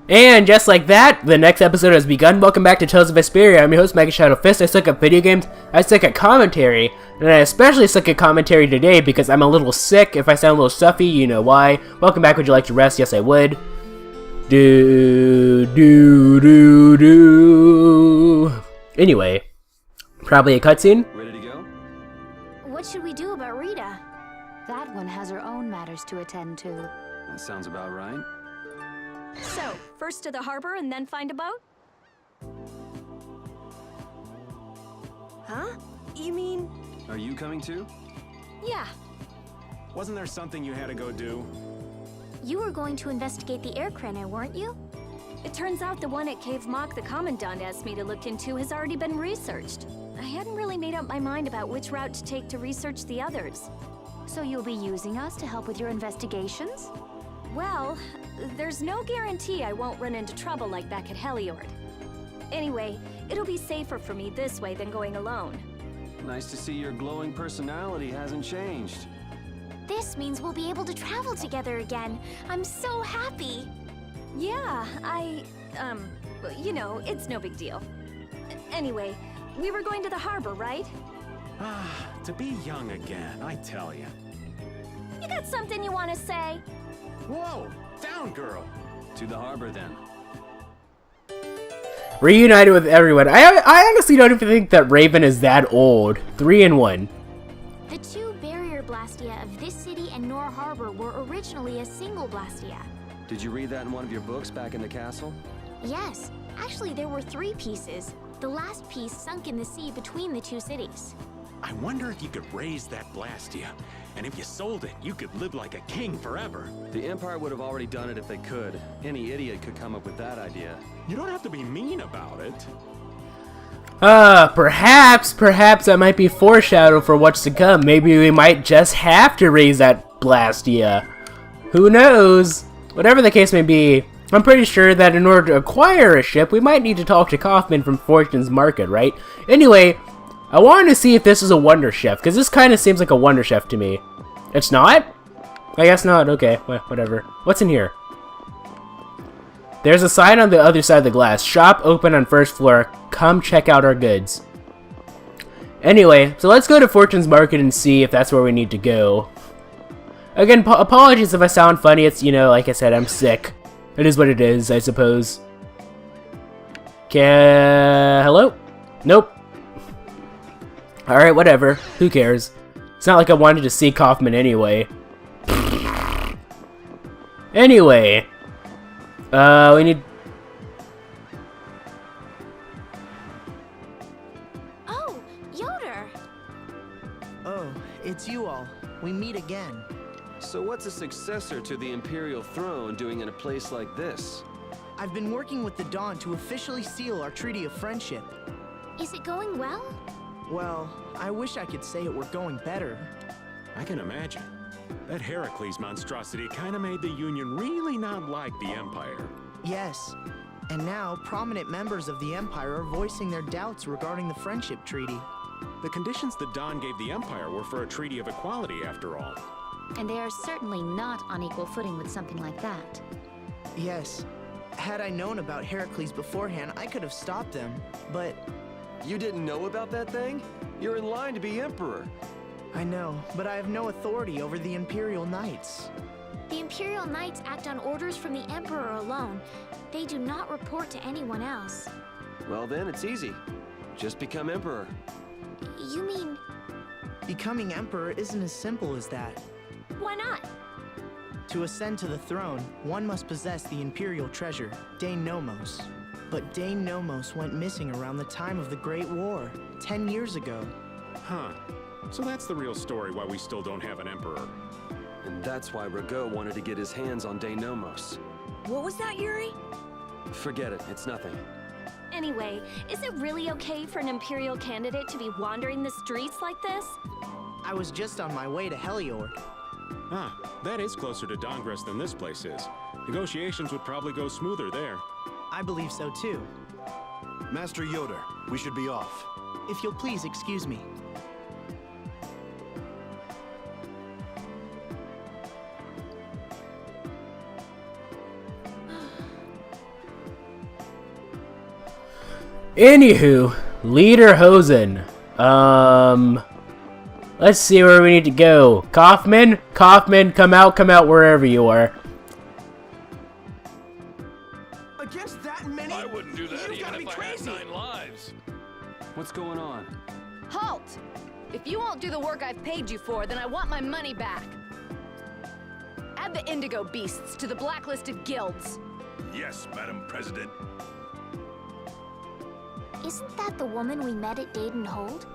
And just like that, the next episode has begun. Welcome back to Tales of Vesperia. I'm your host, MegaShadowFist. I suck at video games, I suck at commentary, and I especially suck at commentary today because I'm a little sick. If I sound a little stuffy, you know why. Welcome back. Would you like to rest? Yes, I would. Anyway, probably a cutscene. Ready to go? What should we do about Rita? That one has her own matters to attend to. That sounds about right. So, first to the harbor and then find a boat? Huh? You mean... Are you coming too? Yeah. Wasn't there something you had to go do? You were going to investigate the air craner, weren't you? It turns out the one at Cave Mock the Commandant asked me to look into has already been researched. I hadn't really made up my mind about which route to take to research the others. So you'll be using us to help with your investigations? Well, there's no guarantee I won't run into trouble like back at Heliord. Anyway, it'll be safer for me this way than going alone. Nice to see your glowing personality hasn't changed. This means we'll be able to travel together again. I'm so happy. Yeah, you know, it's no big deal. Anyway, we were going to the harbor, right? Ah, to be young again, I tell you. You got something you want to say? Whoa, down, girl. To the harbor then. Reunited with everyone. I honestly don't even think that Raven is that old. 3 in 1. The two barrier blastia of this city and Nor Harbor were originally a single blastia. Did you read that in one of your books back in the castle? Yes, actually there were 3 pieces. The last piece sunk in the sea between the two cities. I wonder if you could raise that Blastia. And if you sold it, you could live like a king forever. The Empire would have already done it if they could. Any idiot could come up with that idea. You don't have to be mean about it. Perhaps that might be foreshadow for what's to come. Maybe we might just have to raise that Blastia. Who knows? Whatever the case may be, I'm pretty sure that in order to acquire a ship, we might need to talk to Kaufman from Fortune's Market, right? Anyway, I wanted to see if this is a Wonder Chef, because this kind of seems like a Wonder Chef to me. It's not? I guess not. Okay, whatever. What's in here? There's a sign on the other side of the glass. Shop open on first floor. Come check out our goods. Anyway, so let's go to Fortune's Market and see if that's where we need to go. Again, apologies if I sound funny. It's, you know, like I said, I'm sick. It is what it is, I suppose. Hello? Nope. Alright, whatever. Who cares? It's not like I wanted to see Kaufman anyway. Anyway. We need... Oh, Yoder! Oh, it's you all. We meet again. So what's a successor to the Imperial throne doing in a place like this? I've been working with the Dawn to officially seal our Treaty of Friendship. Is it going well? Well, I wish I could say it were going better. I can imagine. That Heracles monstrosity kind of made the Union really not like the Empire. Yes. And now, prominent members of the Empire are voicing their doubts regarding the Friendship Treaty. The conditions the Dawn gave the Empire were for a treaty of equality, after all. And they are certainly not on equal footing with something like that. Yes. Had I known about Heracles beforehand, I could have stopped them, but... You didn't know about that thing? You're in line to be Emperor. I know, but I have no authority over the Imperial Knights. The Imperial Knights act on orders from the Emperor alone. They do not report to anyone else. Well then, it's easy. Just become Emperor. You mean... Becoming Emperor isn't as simple as that. Why not? To ascend to the throne, one must possess the Imperial treasure, Dane Nomos. But Dane Nomos went missing around the time of the Great War, 10 years ago. Huh. So that's the real story why we still don't have an Emperor. And that's why Rago wanted to get his hands on Dane Nomos. What was that, Yuri? Forget it, it's nothing. Anyway, is it really okay for an Imperial candidate to be wandering the streets like this? I was just on my way to Heliord. Ah, that is closer to Dongress than this place is. Negotiations would probably go smoother there. I believe so too. Master Yoder, we should be off. If you'll please excuse me. Anywho, Leader Hosen. Let's see where we need to go. Kaufman, come out wherever you are. Against that many? I wouldn't do that You've even gotta be if I had crazy. 9 lives. What's going on? Halt! If you won't do the work I've paid you for, then I want my money back. Add the Indigo Beasts to the blacklisted guilds. Yes, Madam President. Isn't that the woman we met at Dayton Hold?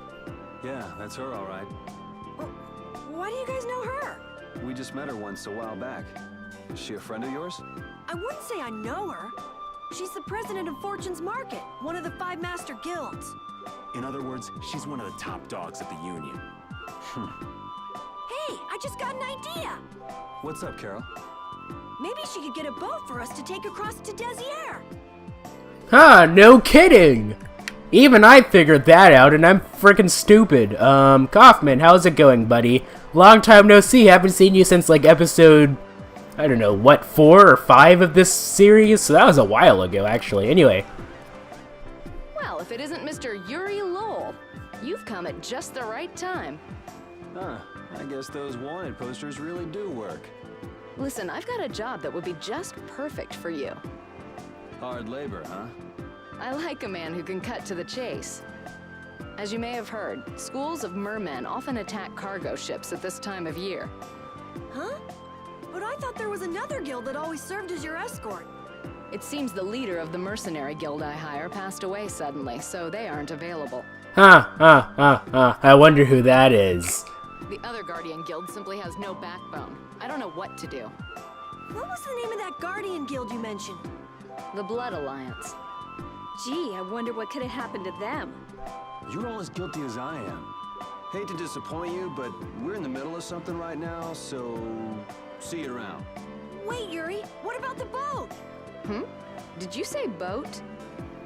Yeah, that's her, all right. Why do you guys know her? We just met her once a while back. Is she a friend of yours? I wouldn't say I know her. She's the president of Fortune's Market, one of the 5 master guilds. In other words, she's one of the top dogs at the Union. Hey, I just got an idea. What's up, Carol? Maybe she could get a boat for us to take across to Desier. Huh, no kidding! Even I figured that out, and I'm freaking stupid. Kaufman, how's it going, buddy? Long time no see, haven't seen you since, like, episode, I don't know, what, 4 or 5 of this series? So that was a while ago, actually. Anyway. Well, if it isn't Mr. Yuri Lowell, you've come at just the right time. Huh, I guess those wanted posters really do work. Listen, I've got a job that would be just perfect for you. Hard labor, huh? I like a man who can cut to the chase. As you may have heard, schools of mermen often attack cargo ships at this time of year. Huh? But I thought there was another guild that always served as your escort. It seems the leader of the mercenary guild I hire passed away suddenly, so they aren't available. I wonder who that is. The other Guardian guild simply has no backbone. I don't know what to do. What was the name of that Guardian guild you mentioned? The Blood Alliance. Gee, I wonder what could have happened to them. You're all as guilty as I am. Hate to disappoint you, but we're in the middle of something right now, so see you around. Wait, Yuri, what about the boat? Did you say boat?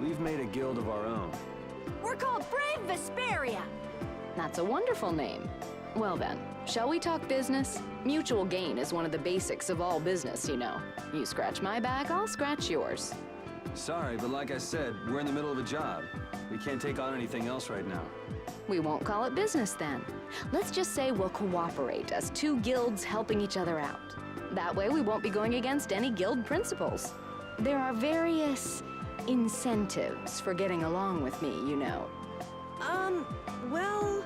We've made a guild of our own. We're called Brave Vesperia. That's a wonderful name. Well then, shall we talk business? Mutual gain is one of the basics of all business, you know. You scratch my back, I'll scratch yours. Sorry, but like I said, we're in the middle of a job. We can't take on anything else right now. We won't call it business then. Let's just say we'll cooperate as 2 guilds helping each other out. That way we won't be going against any guild principles. There are various incentives for getting along with me, you know. Well...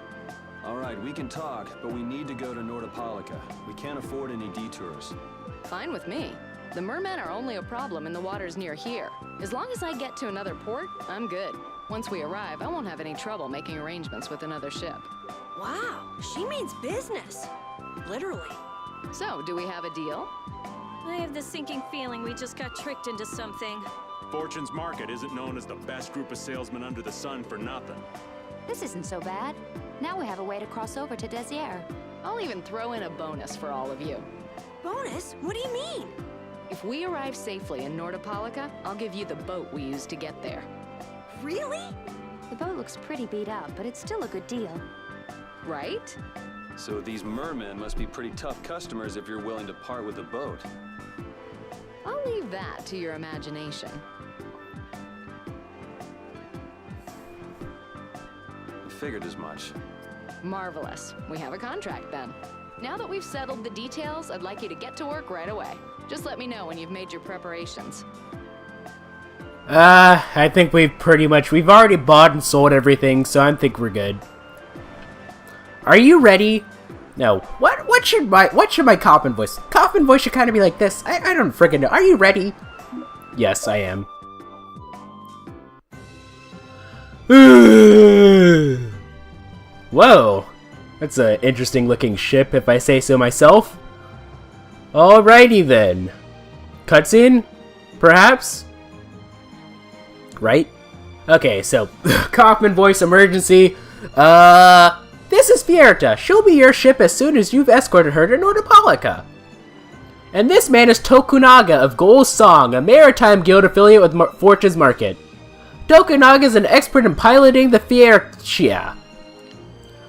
All right, we can talk, but we need to go to Nordopolica. We can't afford any detours. Fine with me. The mermen are only a problem in the waters near here. As long as I get to another port, I'm good. Once we arrive, I won't have any trouble making arrangements with another ship. Wow, she means business. Literally. So, do we have a deal? I have the sinking feeling we just got tricked into something. Fortune's Market isn't known as the best group of salesmen under the sun for nothing. This isn't so bad. Now we have a way to cross over to Desier. I'll even throw in a bonus for all of you. Bonus? What do you mean? If we arrive safely in Nordopolica, I'll give you the boat we used to get there. Really? The boat looks pretty beat up, but it's still a good deal. Right? So these mermen must be pretty tough customers if you're willing to part with the boat. I'll leave that to your imagination. I figured as much. Marvelous. We have a contract then. Now that we've settled the details, I'd like you to get to work right away. Just let me know when you've made your preparations. I think we've already bought and sold everything, so I think we're good. Are you ready? No. What should my Kaufman voice? Kaufman voice should kind of be like this. I don't freaking know. Are you ready? Yes, I am. Whoa. That's an interesting looking ship, if I say so myself. Alrighty then. Cutscene? Perhaps? Right? Okay, so, Kaufman voice emergency. This is Fierta. She'll be your ship as soon as you've escorted her to Nordopolica. And this man is Tokunaga of Gold Song, a maritime guild affiliate with Fortune's Market. Tokunaga is an expert in piloting the Fierta.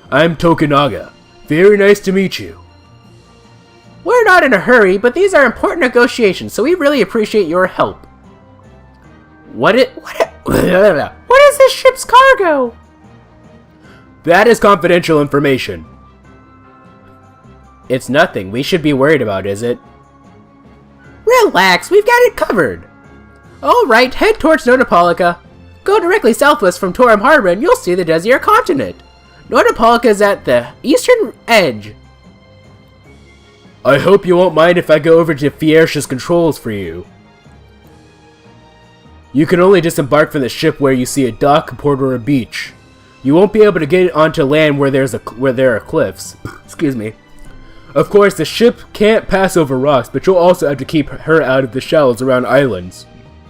I'm Tokunaga. Very nice to meet you. We're not in a hurry, but these are important negotiations, so we really appreciate your help. What What is this ship's cargo? That is confidential information. It's nothing we should be worried about, is it? Relax, we've got it covered. Alright, head towards Notopolica. Go directly southwest from Torum Harbor and you'll see the Desert continent. Notopolica is at the eastern edge. I hope you won't mind if I go over to Fierce's controls for you. You can only disembark from the ship where you see a dock, port, or a beach. You won't be able to get onto land where there are cliffs. Excuse me. Of course, the ship can't pass over rocks, but you'll also have to keep her out of the shallows around islands.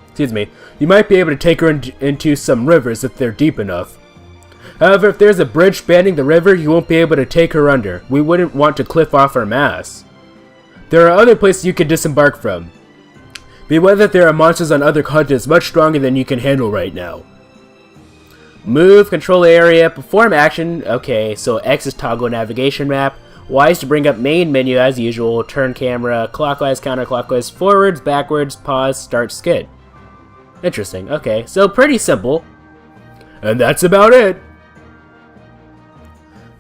Excuse me. You might be able to take her into some rivers if they're deep enough. However, if there's a bridge spanning the river, you won't be able to take her under. We wouldn't want to cliff off our masts. There are other places you can disembark from. Beware that there are monsters on other continents much stronger than you can handle right now. Move, control area, perform action. Okay, so X is toggle navigation map. Y is to bring up main menu as usual. Turn camera clockwise, counterclockwise, forwards, backwards, pause, start skid. Interesting. Okay, so pretty simple. And that's about it.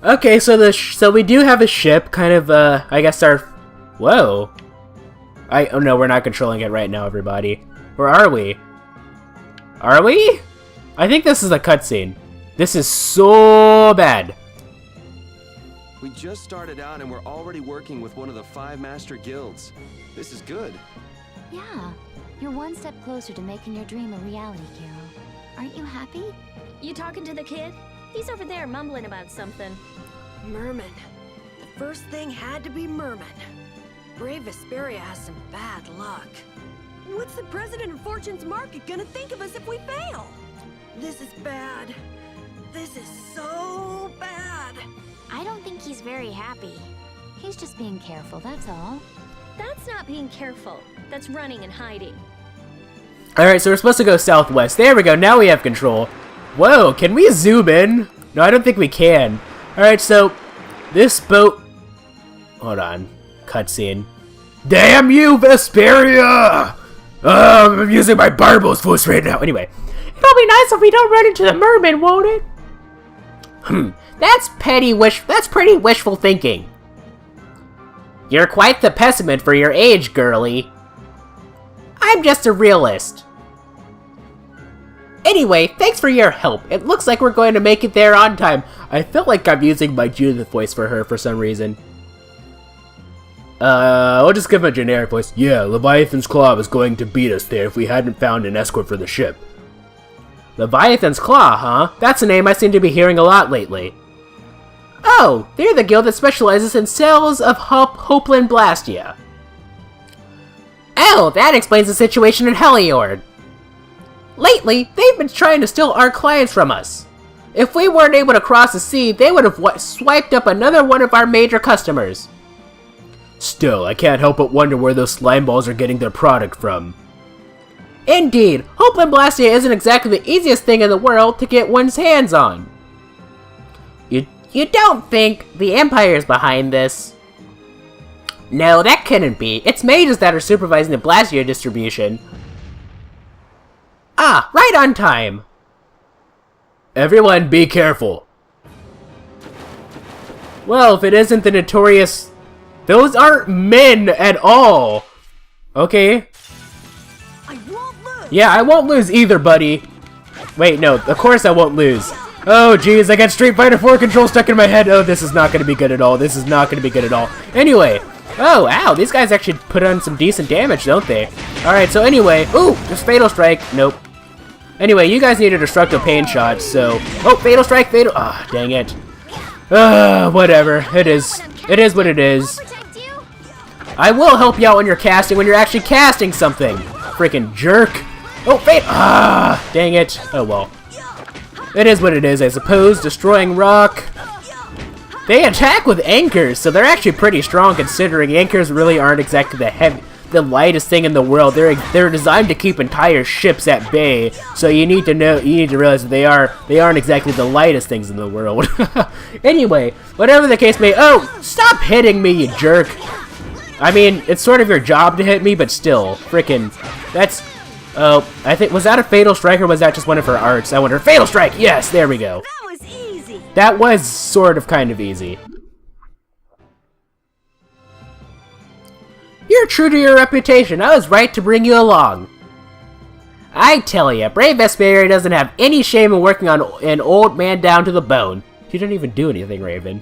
Okay, so we do have a ship, kind of, I guess our... Whoa. Oh no, we're not controlling it right now, everybody. Where are we? Are we? I think this is a cutscene. This is so bad. We just started out and we're already working with one of the 5 master guilds. This is good. Yeah, you're one step closer to making your dream a reality, Carol. Aren't you happy? You talking to the kid? He's over there mumbling about something. Merman. The first thing had to be Merman. Brave Vesperia has some bad luck. What's the president of Fortune's Market gonna think of us if we fail? This is bad. This is so bad. I don't think he's very happy. He's just being careful, that's all. That's not being careful. That's running and hiding. Alright, so we're supposed to go southwest. There we go, now we have control. Whoa, can we zoom in? No, I don't think we can. Alright, so this boat... Hold on. Cutscene. Damn you, Vesperia! I'm using my Barbos voice right now. Anyway. It'll be nice if we don't run into the merman, won't it? That's pretty wishful thinking. You're quite the pessimist for your age, girlie. I'm just a realist. Anyway, thanks for your help. It looks like we're going to make it there on time. I feel like I'm using my Judith voice for her for some reason. I'll just give him a generic voice. Yeah, Leviathan's Claw was going to beat us there if we hadn't found an escort for the ship. Leviathan's Claw, huh? That's a name I seem to be hearing a lot lately. Oh, they're the guild that specializes in sales of Hopeland Blastia. Oh, that explains the situation in Heliord. Lately, they've been trying to steal our clients from us. If we weren't able to cross the sea, they would have swiped up another one of our major customers. Still, I can't help but wonder where those slime balls are getting their product from. Indeed, Hopeland Blastia isn't exactly the easiest thing in the world to get one's hands on. You don't think the Empire's behind this? No, that couldn't be. It's mages that are supervising the Blastia distribution. Ah, right on time. Everyone, be careful. Well, if it isn't the notorious... Those aren't men at all. Okay. I won't lose. Yeah, I won't lose either, buddy. Wait, no, of course I won't lose. Oh, jeez, I got Street Fighter 4 control stuck in my head. Oh, this is not going to be good at all. This is not going to be good at all. Anyway. Oh, ow, these guys actually put on some decent damage, don't they? Alright, so anyway. Ooh, just Fatal Strike. Nope. Anyway, you guys need a Destructive Pain shot, so... Oh, Fatal Strike, Fatal... Ah, dang it. Whatever. It is what it is. I will help you out when you're casting, when you're actually casting something. Freaking jerk. Oh, fate. Ah, dang it. Oh, well. It is what it is, I suppose. Destroying rock. They attack with anchors, so they're actually pretty strong considering anchors really aren't exactly the lightest thing in the world. They're designed to keep entire ships at bay, so you need to realize that they aren't exactly the lightest things in the world. Anyway, whatever the case may... Oh, stop hitting me, you jerk. I mean, it's sort of your job to hit me, but still, frickin', that's... Oh, I think, was that a Fatal Strike or was that just one of her arts? I wonder. Fatal Strike! Yes, there we go. That was easy. That was sort of kind of easy. You're true to your reputation. I was right to bring you along. I tell ya, Brave Vesperia doesn't have any shame in working on an old man down to the bone. She didn't even do anything, Raven.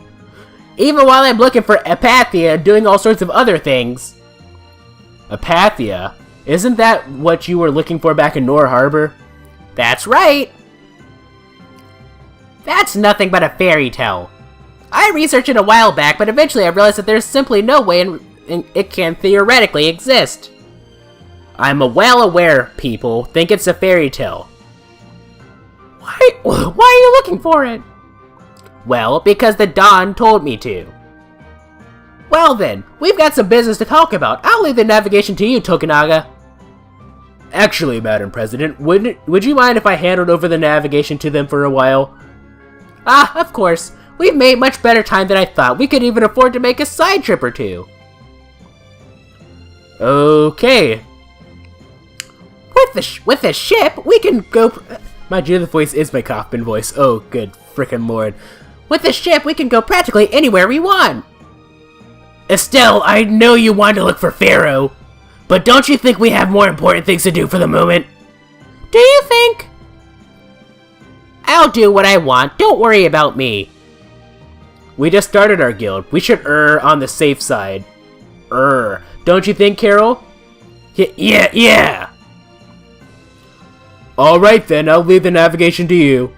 Even while I'm looking for Apathia and doing all sorts of other things. Apathia? Isn't that what you were looking for back in Nor Harbor? That's right! That's nothing but a fairy tale. I researched it a while back, but eventually I realized that there's simply no way it can theoretically exist. I'm well aware people think it's a fairy tale. Why are you looking for it? Well, because the Don told me to. Well then, we've got some business to talk about. I'll leave the navigation to you, Tokunaga. Actually, Madam President, would you mind if I handed over the navigation to them for a while? Ah, of course. We've made much better time than I thought. We could even afford to make a side trip or two. Okay. With the ship, we can go... My Judith voice is my Kaufman voice. Oh, good frickin' lord. With the ship, we can go practically anywhere we want. Estelle, I know you wanted to look for Pharaoh, but don't you think we have more important things to do for the moment? Do you think? I'll do what I want. Don't worry about me. We just started our guild. We should err on the safe side. Don't you think, Carol? Yeah. Alright then, I'll leave the navigation to you.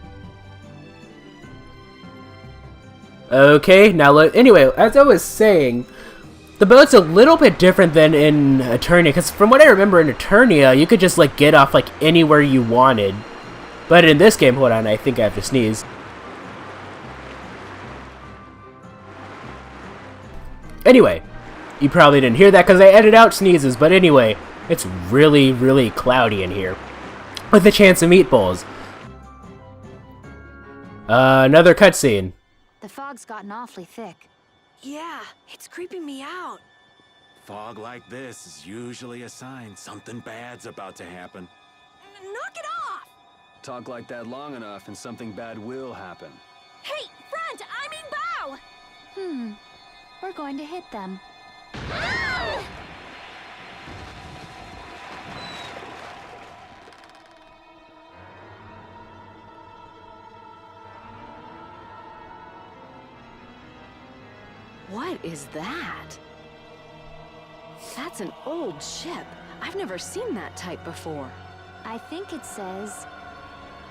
Okay, now anyway, as I was saying, the boat's a little bit different than in Eternia, because from what I remember in Eternia, you could just get off anywhere you wanted. But in this game, hold on, I think I have to sneeze. Anyway, you probably didn't hear that because I edited out sneezes, but anyway, it's really, really cloudy in here. With a chance of meatballs. Another cutscene. The fog's gotten awfully thick. Yeah, it's creeping me out. Fog like this is usually a sign something bad's about to happen. Knock it off! Talk like that long enough and something bad will happen. Hey, front! I mean bow! We're going to hit them. Ow! What is that? That's an old ship. I've never seen that type before. I think it says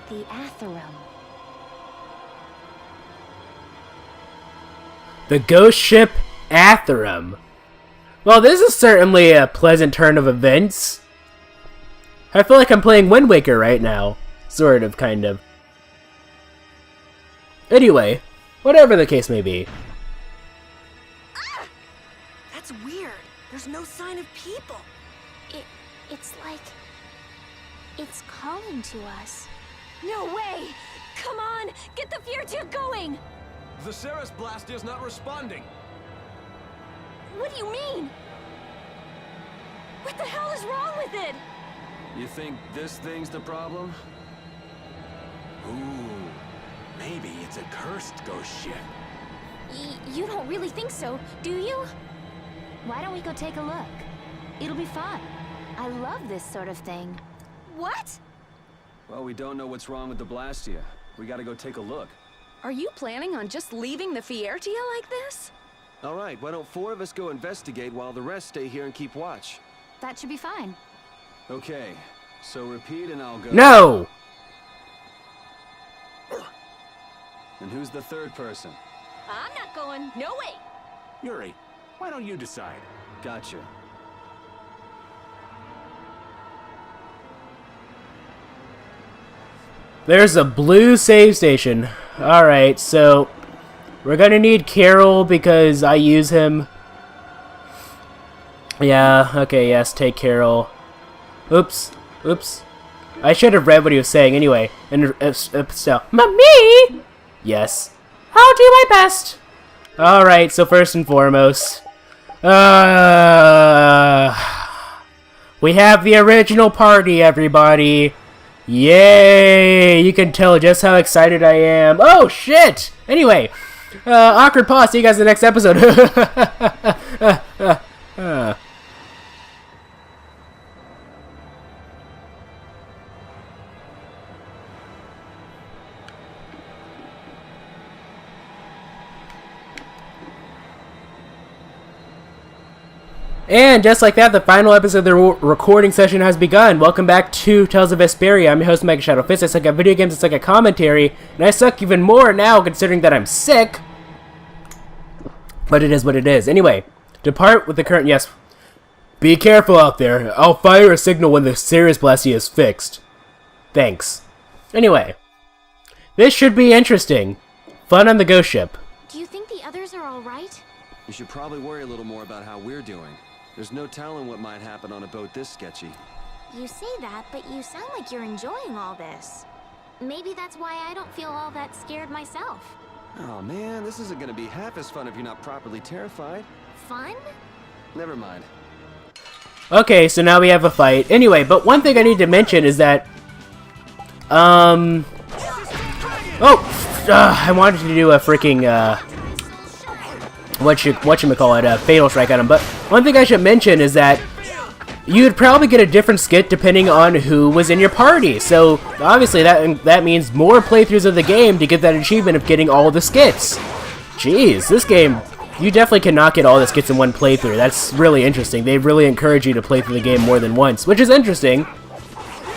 the Atherum. The ghost ship Atherum. Well, this is certainly a pleasant turn of events. I feel like I'm playing Wind Waker right now. Sort of, kind of. Anyway, whatever the case may be. Ah! That's weird. There's no sign of people. It's like... it's calling to us. No way! Come on! Get the fear tube going! The Ceres Blast is not responding. What do you mean? What the hell is wrong with it? You think this thing's the problem? Ooh, maybe it's a cursed ghost ship. You don't really think so, do you? Why don't we go take a look? It'll be fun. I love this sort of thing. What? Well, we don't know what's wrong with the Blastia. We gotta go take a look. Are you planning on just leaving the Fiertia like this? All right, why don't 4 of us go investigate while the rest stay here and keep watch? That should be fine. Okay, so repeat and I'll go. No! And who's the third person? I'm not going. No way! Yuri, why don't you decide? Gotcha. There's a blue save station. Alright, so we're gonna need Carol because I use him. Yeah, okay, yes, take Carol. Oops. I should have read what he was saying anyway. And so, Mommy! Yes. I'll do my best. Alright, so first and foremost. We We have the original party, everybody! Yay! You can tell just how excited I am. Oh, shit! Anyway, awkward pause. See you guys in the next episode. And just like that, the final episode of the recording session has begun. Welcome back to Tales of Vesperia. I'm your host, MegaShadowFist. I suck at video games, I suck at commentary, and I suck even more now considering that I'm sick. But it is what it is. Anyway, depart with the current... Yes. Be careful out there. I'll fire a signal when the Ceres Blastia is fixed. Thanks. Anyway, this should be interesting. Fun on the ghost ship. Do you think the others are alright? You should probably worry a little more about how we're doing. There's no telling what might happen on a boat this sketchy. You say that, but you sound like you're enjoying all this. Maybe that's why I don't feel all that scared myself. Oh man, this isn't gonna be half as fun if you're not properly terrified. Fun? Never mind. Okay, so now we have a fight. Anyway, but one thing I need to mention is that... I wanted to do a freaking, whatchamacallit, Fatal Strike on him, but one thing I should mention is that you'd probably get a different skit depending on who was in your party, so obviously that means more playthroughs of the game to get that achievement of getting all the skits. Jeez, this game, you definitely cannot get all the skits in one playthrough. That's really interesting. They really encourage you to play through the game more than once, which is interesting.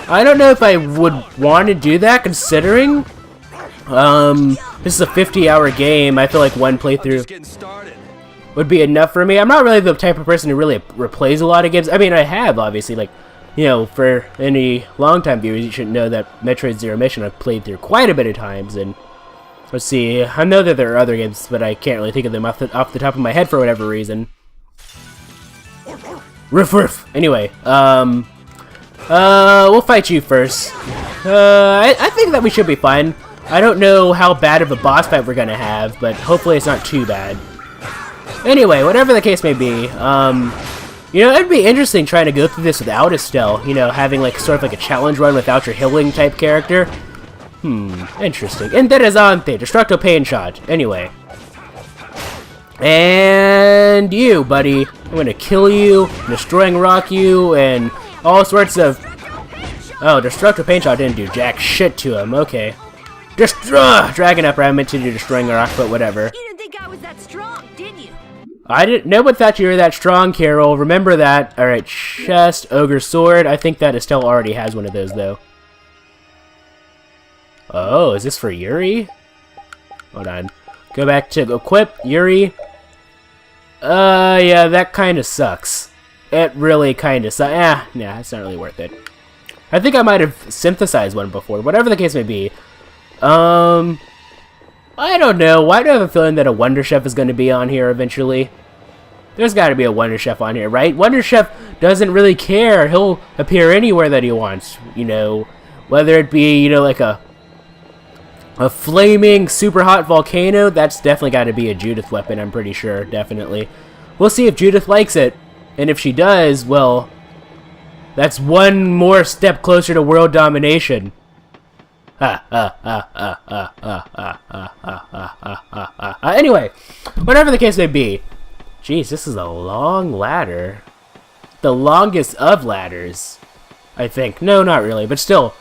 I don't know if I would want to do that considering this is a 50-hour game. I feel like one playthrough would be enough for me. I'm not really the type of person who really replays a lot of games. I mean, I have, obviously, like, you know, for any long-time viewers, you should know that Metroid Zero Mission I've played through quite a bit of times, and let's see, I know that there are other games, but I can't really think of them off the top of my head for whatever reason. Ruff, ruff. Anyway, we'll fight you first. I think that we should be fine. I don't know how bad of a boss fight we're gonna have, but hopefully it's not too bad. Anyway, whatever the case may be, you know, it'd be interesting trying to go through this without Estelle, you know, having like sort of like a challenge run without your healing type character. Interesting. Interessante, Destructo Pain Shot. Anyway. And you, buddy. I'm gonna kill you, destroying rock you, and all sorts of... Oh, Destructo Pain Shot didn't do jack shit to him, okay. Dragon Upper, I meant to do destroying rock, but whatever. You didn't think I was that strong, did you? I didn't know but thought you were that strong, Carol. Remember that. Alright, chest, ogre sword. I think that Estelle already has one of those, though. Oh, is this for Yuri? Hold on. Go back to equip, Yuri. Yeah, that kinda sucks. It really kinda sucks. Nah, it's not really worth it. I think I might have synthesized one before, whatever the case may be. I don't know. Why do I have a feeling that a Wonder Chef is going to be on here eventually? There's got to be a Wonder Chef on here, right? Wonder Chef doesn't really care. He'll appear anywhere that he wants, you know. Whether it be, you know, like a flaming, super hot volcano, that's definitely got to be a Judith weapon, I'm pretty sure, definitely. We'll see if Judith likes it. And if she does, well, that's one more step closer to world domination. Anyway, whatever the case may be. Jeez, this is a long ladder. The longest of ladders, I think. No, not really, but still.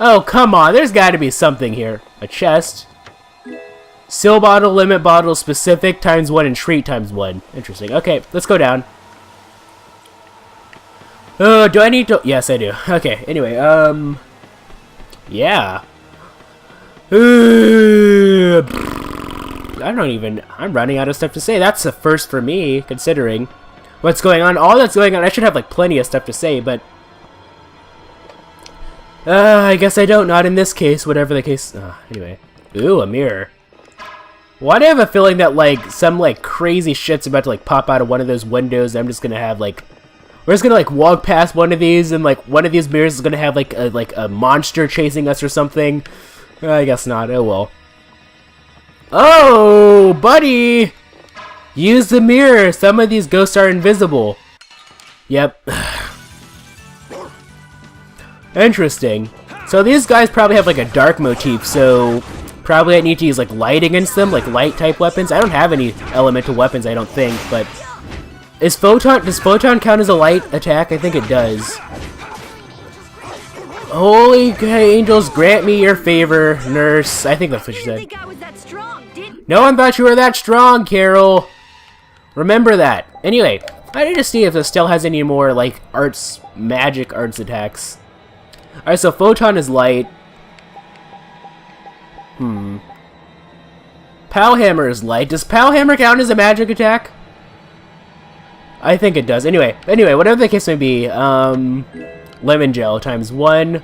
Oh, come on. There's got to be something here. A chest. Seal bottle, limit bottle, specific, ×1, and treat ×1. Interesting. Okay, let's go down. Oh, do I need to... Yes, I do. Okay, anyway, yeah. I don't even... I'm running out of stuff to say. That's a first for me, considering what's going on. All that's going on, I should have, like, plenty of stuff to say, but... I guess I don't. Not in this case, whatever the case... anyway. Ooh, a mirror. Why do I have a feeling that, like, some, like, crazy shit's about to, like, pop out of one of those windows, and I'm just gonna have, like... We're just gonna, like, walk past one of these, and, like, one of these mirrors is gonna have, like a monster chasing us or something. I guess not. Oh, well. Oh, buddy! Use the mirror! Some of these ghosts are invisible. Yep. Interesting. So these guys probably have like a dark motif, so probably I need to use like light against them, like light type weapons. I don't have any elemental weapons, I don't think, but does photon count as a light attack? I think it does. Holy angels, grant me your favor, nurse. I think that's what she said. No one thought you were that strong, Carol. Remember that. Anyway, I need to see if Estelle has any more like magic arts attacks. Alright, so photon is light. Pow hammer is light. Does pow hammer count as a magic attack? I think it does. Anyway, whatever the case may be, lemon gel times 1.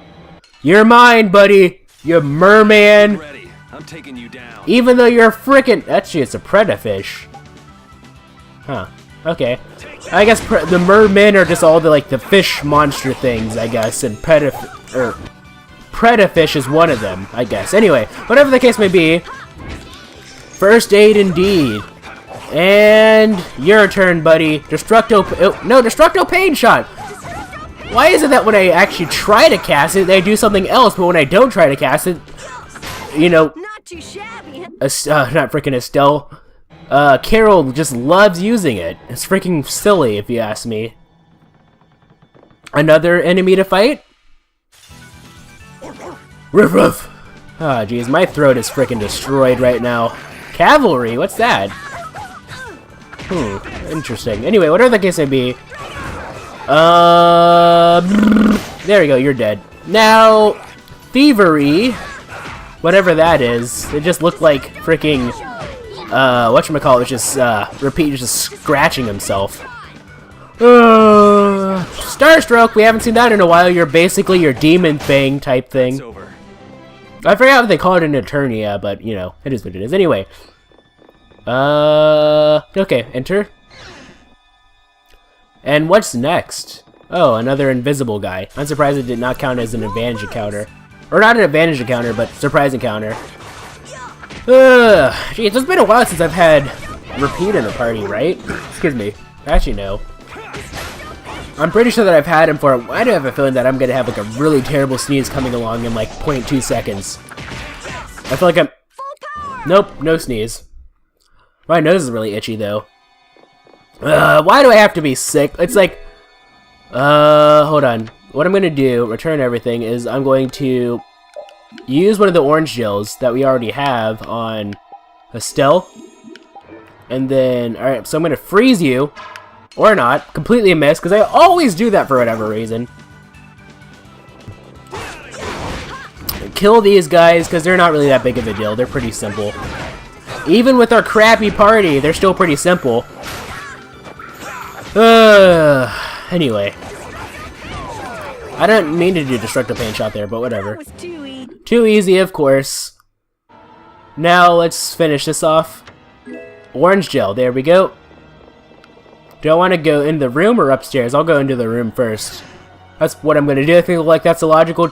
You're mine, buddy. You merman. Ready. I'm taking you down. Even though you're frickin'... Actually, it's a predafish. Huh. Okay. I guess the mermen are just all the, like, the fish monster things, I guess, and predafish is one of them, I guess. Anyway, whatever the case may be, first aid indeed. And your turn, buddy. Destructo pain shot. Why is it that when I actually try to cast it, they do something else, but when I don't try to cast it, you know, Not too shabby. not freaking Estelle, Carol just loves using it. It's freaking silly, if you ask me. Another enemy to fight? Ruff ruff. Ah, jeez, my throat is freaking destroyed right now. Cavalry, what's that? Interesting. Anyway, whatever the case may be. There we go, you're dead. Now, thievery, whatever that is, it just looked like freaking, whatchamacallit, just, just scratching himself. Starstroke, we haven't seen that in a while. You're basically your demon thing type thing. I forgot what they call it in Eternia, but, you know, it is what it is. Anyway. Okay, enter. And what's next? Oh, another invisible guy. I'm surprised it did not count as an advantage encounter. Or not an advantage encounter, but surprise encounter. Geez, it's been a while since I've had Repeat in a party, right? Excuse me. Actually, no. I'm pretty sure that I've had him for... I do have a feeling that I'm gonna have like a really terrible sneeze coming along in like 0.2 seconds. I feel like I'm... Nope, no sneeze. My nose is really itchy though. Why do I have to be sick? It's like... hold on. What I'm gonna do, return everything, is I'm going to use one of the orange gels that we already have on Estelle. And then... Alright, so I'm gonna freeze you. Or not. Completely miss, because I always do that for whatever reason. Kill these guys, because they're not really that big of a deal. They're pretty simple. Even with our crappy party, they're still pretty simple. Anyway. I don't mean to do Destructive Pain Shot there, but whatever. That was too easy. Too easy, of course. Now, let's finish this off. Orange gel, there we go. Do I want to go in the room or upstairs? I'll go into the room first. That's what I'm going to do. I feel like that's a logical...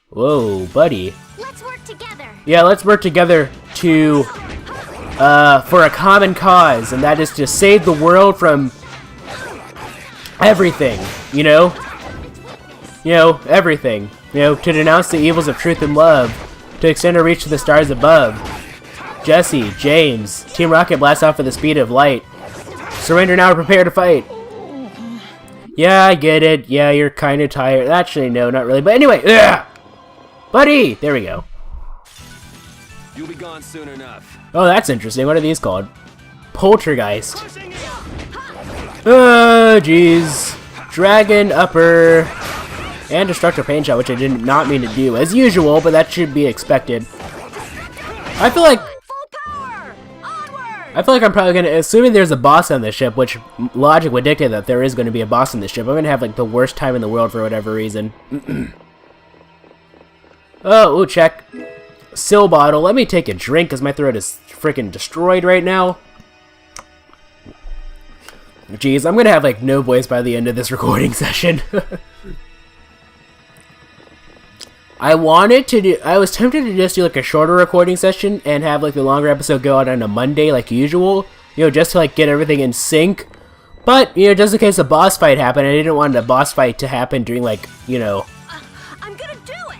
Whoa, buddy. Let's work together. Yeah, let's work together to... for a common cause, and that is to save the world from... everything, you know? You know, everything. You know, to denounce the evils of truth and love. To extend our reach to the stars above. Jesse, James, Team Rocket blast off at the speed of light. Surrender now or prepare to fight. Yeah, I get it. Yeah, you're kind of tired. Actually, no, not really. But anyway, ugh! Buddy! There we go. You'll be gone soon enough. Oh, that's interesting. What are these called? Poltergeist. Jeez. Dragon Upper. And Destructive Pain Shot, which I did not mean to do as usual, but that should be expected. I feel like I'm probably gonna, assuming there's a boss on this ship, which logic would dictate that there is going to be a boss on this ship, I'm gonna have like the worst time in the world for whatever reason. Oh, ooh, check. Sill bottle. Let me take a drink because my throat is freaking destroyed right now. Jeez, I'm gonna have like no voice by the end of this recording session. I was tempted to just do like a shorter recording session and have like the longer episode go out on a Monday like usual, you know, just to like get everything in sync. But, you know, just in case a boss fight happened, I didn't want a boss fight to happen during, like, you know... I'm gonna do it!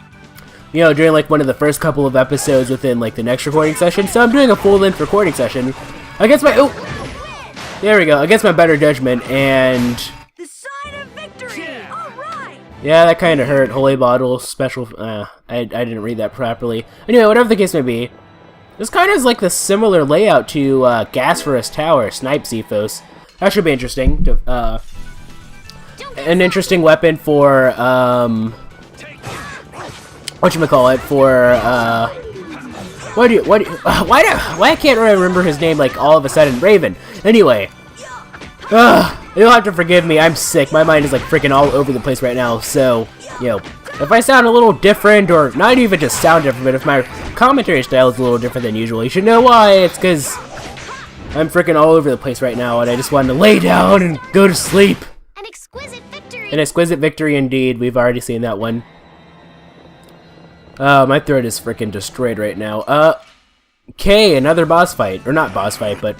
You know, during, like, one of the first couple of episodes within, like, the next recording session. So I'm doing a full-length recording session against my... Oh! There we go. Against my better judgment, and... The sign of victory! Alright! Yeah, that kind of hurt. Holy bottle, special... I didn't read that properly. Anyway, whatever the case may be, this kind of is like the similar layout to Gasferous Tower, Snipe Zephos. That should be interesting. An interesting weapon for, whatchamacallit, for, why can't I remember his name, like, all of a sudden? Raven. Anyway. You'll have to forgive me, I'm sick. My mind is, like, freaking all over the place right now, so, you know, if I sound a little different, or not even just sound different, but if my commentary style is a little different than usual, you should know why. It's because I'm freaking all over the place right now, and I just wanted to lay down and go to sleep. An exquisite victory! An exquisite victory indeed. We've already seen that one. My throat is freaking destroyed right now. Okay, another boss fight. Or not boss fight, but...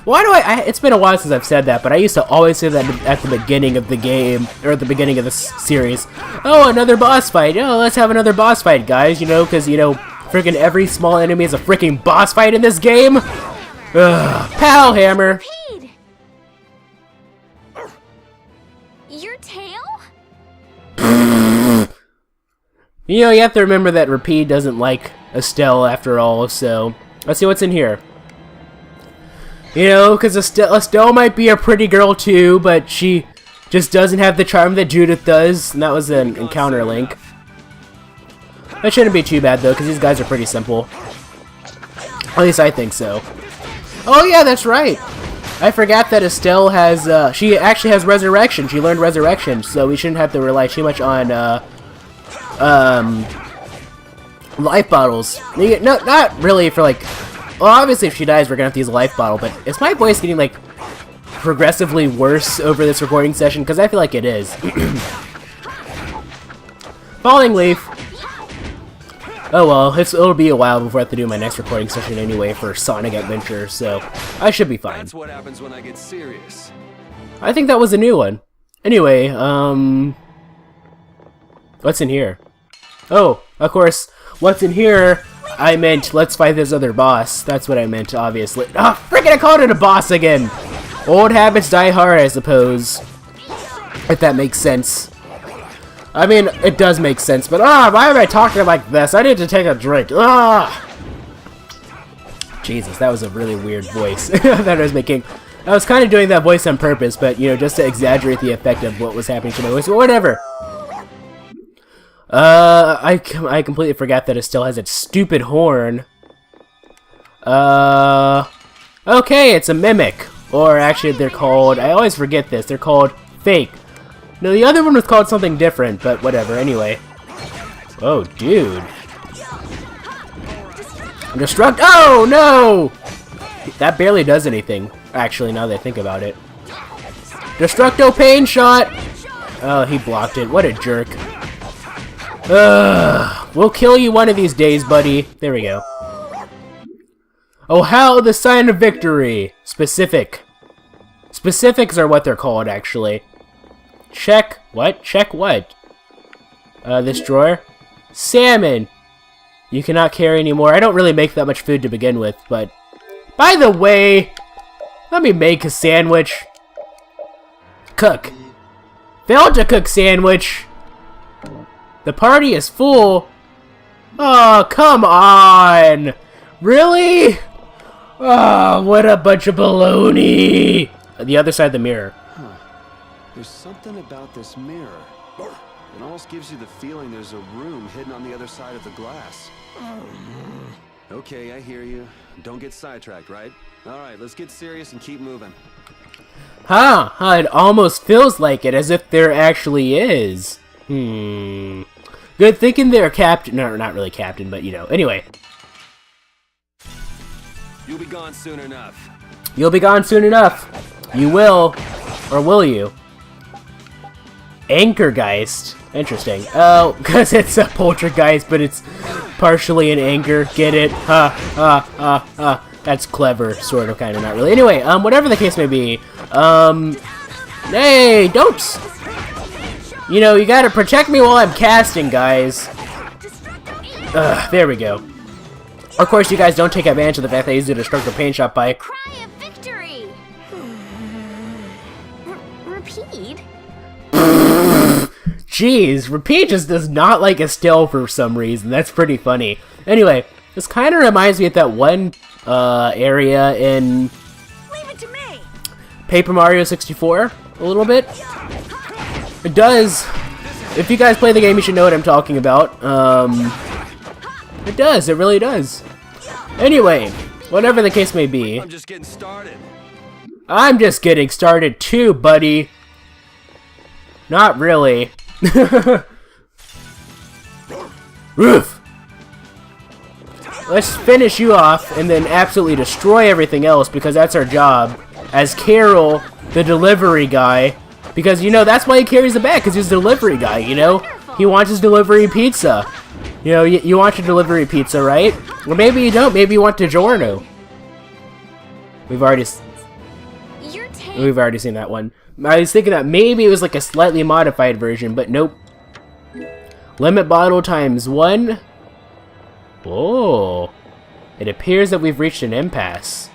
Why do it's been a while since I've said that, but I used to always say that at the beginning of the game, or at the beginning of the series. Oh, another boss fight. Oh, let's have another boss fight, guys, you know, because, you know, freaking every small enemy is a freaking boss fight in this game. Pow, hammer. Repede. Your tail? You know, you have to remember that Rapide doesn't like Estelle after all, so let's see what's in here. You know, because Estelle might be a pretty girl too, but she just doesn't have the charm that Judith does, and that was an encounter link. That shouldn't be too bad though, because these guys are pretty simple. At least I think so. Oh yeah, that's right! I forgot that Estelle has, she actually has Resurrection. She learned Resurrection, so we shouldn't have to rely too much on, life bottles. No, not really for like... Well, obviously if she dies, we're gonna have to use a life bottle, but is my voice getting, like, progressively worse over this recording session? Because I feel like it is. Falling Leaf. Oh well, it'll be a while before I have to do my next recording session anyway for Sonic Adventure, so I should be fine. That's what happens when I get serious. I think that was a new one. Anyway, what's in here? Oh, of course, what's in here, I meant let's fight this other boss. That's what I meant, obviously. Ah, freaking I called it a boss again! Old habits die hard, I suppose. If that makes sense. I mean, it does make sense, but why am I talking like this? I need to take a drink. Jesus, that was a really weird voice that I was making. I was kind of doing that voice on purpose, but, you know, just to exaggerate the effect of what was happening to my voice, but whatever. I completely forgot that it still has its stupid horn. Okay, it's a mimic. Or actually, they're called, I always forget this, they're called fake. No, the other one was called something different, but whatever, anyway. Oh, dude. Destruct- Oh, no! That barely does anything, actually, now that I think about it. Destructo Pain Shot! Oh, he blocked it. What a jerk. We'll kill you one of these days, buddy. There we go. Oh, how the sign of victory! Specific. Specifics are what they're called, actually. Check what? Check what? This drawer? Salmon! You cannot carry anymore. I don't really make that much food to begin with, but... By the way, let me make a sandwich. Cook. Failed to cook sandwich. The party is full. Oh, come on! Really? Oh, what a bunch of baloney! The other side of the mirror. There's something about this mirror. It almost gives you the feeling there's a room hidden on the other side of the glass. Okay, I hear you. Don't get sidetracked, right? Alright, let's get serious and keep moving. Huh, it almost feels like it, as if there actually is. Good thinking there, Captain. No, not really Captain, but you know. Anyway. You'll be gone soon enough. You'll be gone soon enough. You will. Or will you? Anchorgeist. Interesting. Oh, because it's a poltergeist, but it's partially an anchor. Get it? That's clever, sort of, kind of, not really. Anyway, whatever the case may be, Hey, don't... You know, you gotta protect me while I'm casting, guys. There we go. Of course, you guys don't take advantage of the fact that I use the destructive paint shot by... Cry of victory! Repeat? Jeez, Repeat just does not like Estelle for some reason. That's pretty funny. Anyway, this kind of reminds me of that one area in Leave it to me. Paper Mario 64 a little bit. It does. If you guys play the game, you should know what I'm talking about. It does. It really does. Anyway, whatever the case may be. I'm just getting started. I'm just getting started too, buddy. Not really. Roof! Let's finish you off and then absolutely destroy everything else because that's our job. As Carol, the delivery guy. Because, you know, that's why he carries the bag, because he's a delivery guy, you know? He wants his delivery pizza. You know, you want your delivery pizza, right? Or maybe you don't. Maybe you want DiGiorno. We've already seen that one. I was thinking that maybe it was like a slightly modified version, but nope. Limit bottle times 1. Oh. It appears that we've reached an impasse.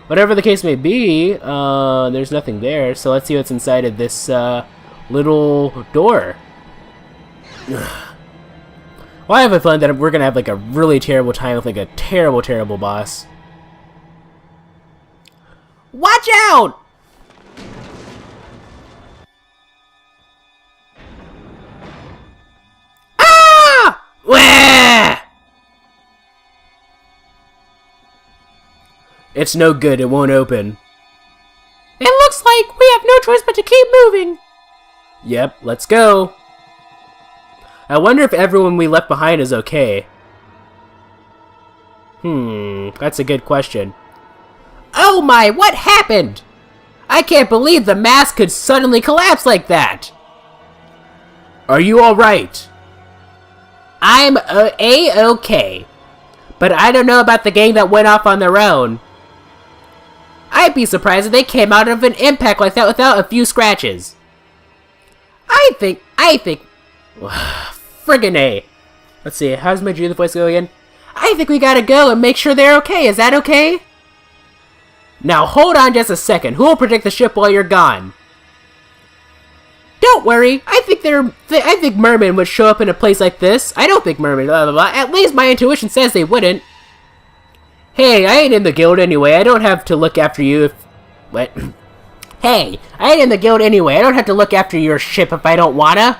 Whatever the case may be, there's nothing there, so let's see what's inside of this little door. Well, I have a feeling that we're gonna have like a really terrible time with like a terrible, terrible boss. Watch out! Ah! Wah! It's no good, it won't open. It looks like we have no choice but to keep moving. Yep, let's go. I wonder if everyone we left behind is okay. That's a good question. Oh my, what happened? I can't believe the mask could suddenly collapse like that. Are you alright? I'm A-okay. But I don't know about the gang that went off on their own. I'd be surprised if they came out of an impact like that without a few scratches. I think... Friggin' A. Let's see, how does my Judith voice go again? I think we gotta go and make sure they're okay, is that okay? Now hold on just a second, who will protect the ship while you're gone? Don't worry, I think mermen would show up in a place like this. I don't think mermen, blah blah blah, at least my intuition says they wouldn't. Hey, I ain't in the guild anyway, I don't have to look after you if... What? Hey, I ain't in the guild anyway, I don't have to look after your ship if I don't wanna.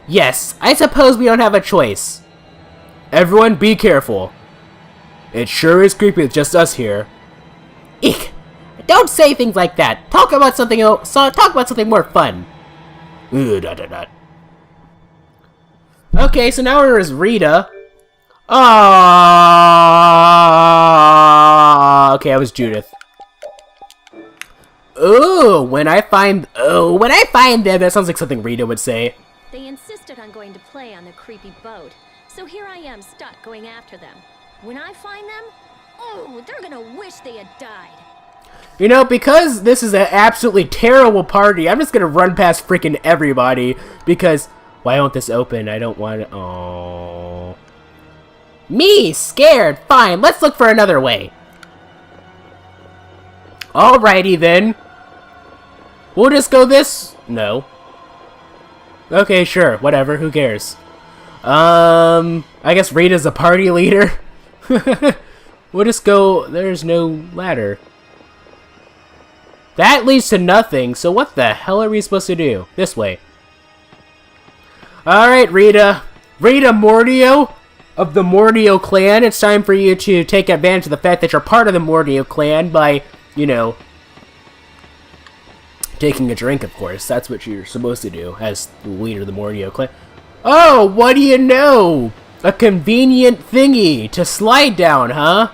Yes, I suppose we don't have a choice. Everyone be careful. It sure is creepy with just us here. Eek! Don't say things like that. Talk about something else. Talk about something more fun. Okay, so now we're as Rita. Ah, okay, I was Judith. Ooh, when I find them, that sounds like something Rita would say. They insisted on going to play on the creepy boat, so here I am stuck going after them. When I find them, oh, they're gonna wish they had died. You know, because this is an absolutely terrible party, I'm just gonna run past freaking everybody, because why won't this open? I don't want it. Oh, me scared. Fine, let's look for another way. Alrighty then. We'll just go this. No. Okay, sure, whatever. Who cares? I guess Rita's a party leader. We'll just go. There's no ladder. That leads to nothing, so what the hell are we supposed to do? This way. Alright, Rita. Rita Mordio of the Mordio clan. It's time for you to take advantage of the fact that you're part of the Mordio clan by, you know, taking a drink, of course. That's what you're supposed to do as the leader of the Mordio clan. Oh, what do you know? A convenient thingy to slide down, huh?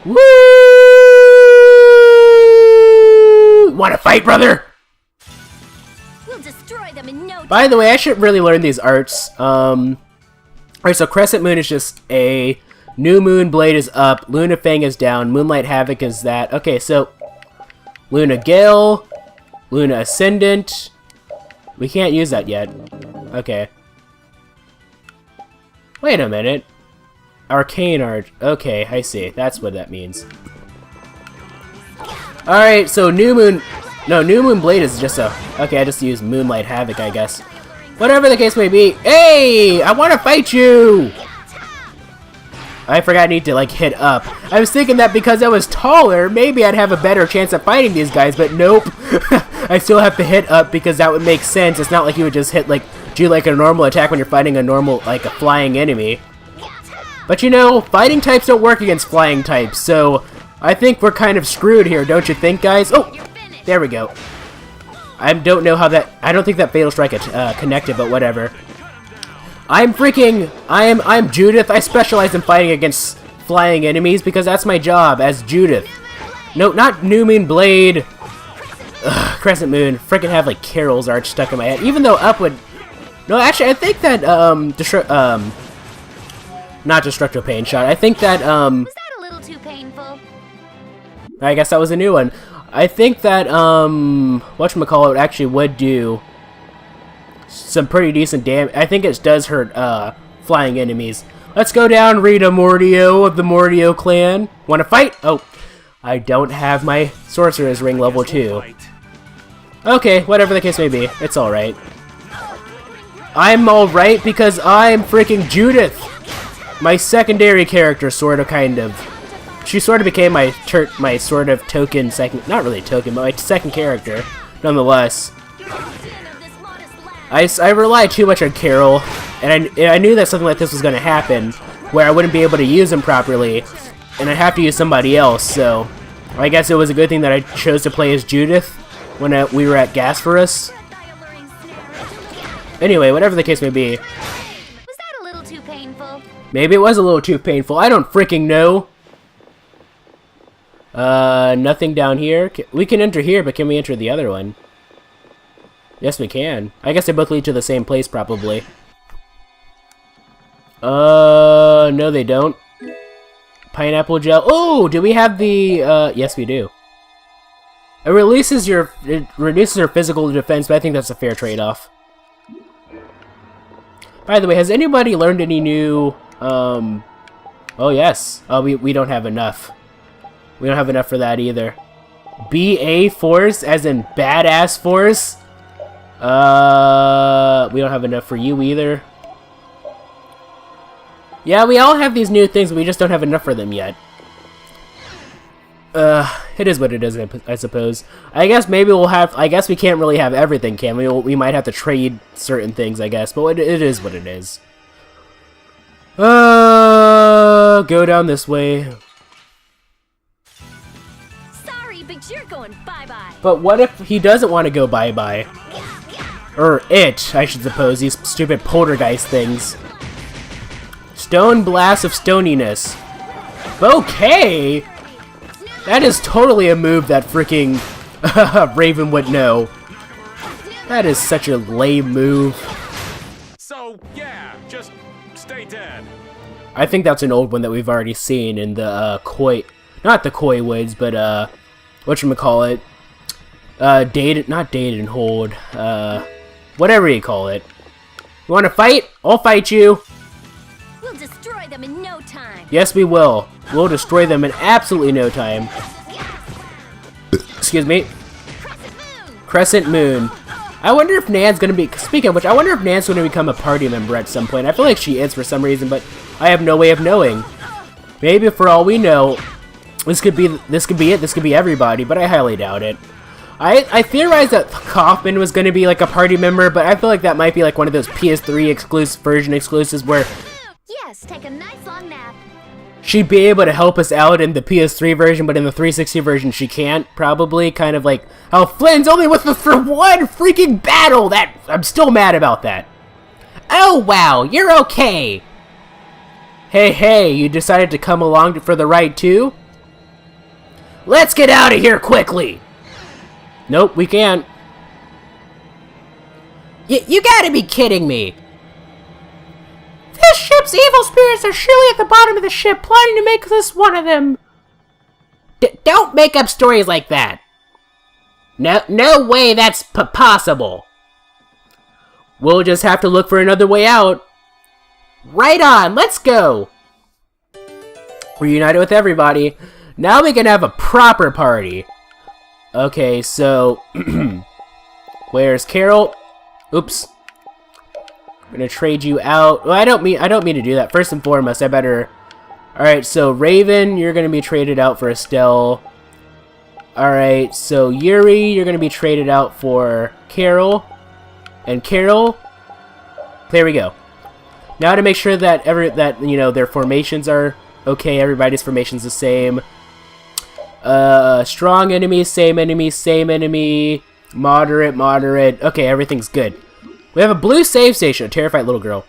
Woo! Wanna fight, brother? We'll destroy them in no time. By the way, I should really learn these arts. Alright, so Crescent Moon is just A. New Moon Blade is up. Luna Fang is down. Moonlight Havoc is that. Okay, so Luna Gale, Luna Ascendant. We can't use that yet. Okay. Wait a minute. Arcane Art. Okay, I see. That's what that means. Alright, so New Moon... No, New Moon Blade is just a... Okay, I just use Moonlight Havoc, I guess. Whatever the case may be. Hey! I want to fight you! I forgot I need to, like, hit up. I was thinking that because I was taller, maybe I'd have a better chance at fighting these guys, but nope. I still have to hit up because that would make sense. It's not like you would just hit, like, do, like, a normal attack when you're fighting a normal, like, a flying enemy. But, you know, fighting types don't work against flying types, so I think we're kind of screwed here, don't you think, guys? Oh! There we go. I don't know how that... I don't think that Fatal Strike connected, but whatever. I'm Judith. I specialize in fighting against flying enemies because that's my job as Judith. No, not New Moon Blade. Ugh, Crescent Moon. Frickin' have like Carol's Arch stuck in my head. Even though Up would... No, actually, I think that, not Destructo Pain Shot. I think that, Was that a little too painful? I guess that was a new one. I think that, whatchamacallit actually would do some pretty decent damage. I think it does hurt, flying enemies. Let's go down, Rita Mordio of the Mordio clan. Wanna fight? Oh, I don't have my Sorcerer's Ring level 2. Okay, whatever the case may be. It's alright. I'm alright because I'm freaking Judith! My secondary character, sort of, kind of. She sort of became my sort of token second... Not really token, but my second character, nonetheless. I rely too much on Carol, and I knew that something like this was going to happen, where I wouldn't be able to use him properly, and I'd have to use somebody else, so... I guess it was a good thing that I chose to play as Judith when we were at Gasparus. Anyway, whatever the case may be. Was that a little too painful? Maybe it was a little too painful. I don't freaking know. Nothing down here. We can enter here, but can we enter the other one? Yes, we can. I guess they both lead to the same place, probably. No, they don't. Pineapple gel. Oh, do we have the, yes, we do. It reduces your physical defense, but I think that's a fair trade-off. By the way, has anybody learned any new, oh, yes. Oh, we don't have enough. We don't have enough for that either. BA Force, as in Badass Force? We don't have enough for you either. Yeah, we all have these new things, but we just don't have enough for them yet. It is what it is, I suppose. I guess maybe we'll have... I guess we can't really have everything, can we? We might have to trade certain things, I guess, but it is what it is. Go down this way. But you're going bye-bye. But what if he doesn't want to go bye-bye? Or it, I should suppose, these stupid poltergeist things. Stone Blast of Stoniness. Okay! That is totally a move that freaking Raven would know. That is such a lame move. So, yeah, just stay dead. I think that's an old one that we've already seen in the, not the Koi Woods, but, whatchamacallit, not Dated and Hold, whatever you call it. You wanna fight? I'll fight you! We'll destroy them in no time. Yes, we will. We'll destroy them in absolutely no time. Excuse me. Crescent Moon. I wonder if Nan's gonna be, speaking of which, I wonder if Nan's gonna become a party member at some point. I feel like she is for some reason, but I have no way of knowing. Maybe for all we know, this could be it, this could be everybody, but I highly doubt it. I theorized that Kaufman was going to be like a party member, but I feel like that might be like one of those PS3 exclusives where Yes, take a nice long nap. she'd be able to help us out in the PS3 version, but in the 360 version she can't, probably. Kind of like how Flynn's only with us for one freaking battle! I'm still mad about that. Oh wow, you're okay! Hey, you decided to come along for the ride too? Let's get out of here quickly! Nope, we can't. You gotta be kidding me! This ship's evil spirits are surely at the bottom of the ship, plotting to make us one of them. Don't make up stories like that! No way that's possible. We'll just have to look for another way out. Right on, let's go. We're united with everybody. Now we can have a proper party. Okay, so where's Carol? Oops. I'm gonna trade you out. Well, I don't mean to do that. First and foremost, I better. All right, so Raven, you're gonna be traded out for Estelle. All right, so Yuri, you're gonna be traded out for Carol. And Carol, there we go. Now to make sure that their formations are okay, everybody's formation's the same. Strong enemy, same enemy, moderate. Okay, everything's good. We have a blue save station, a terrified little girl.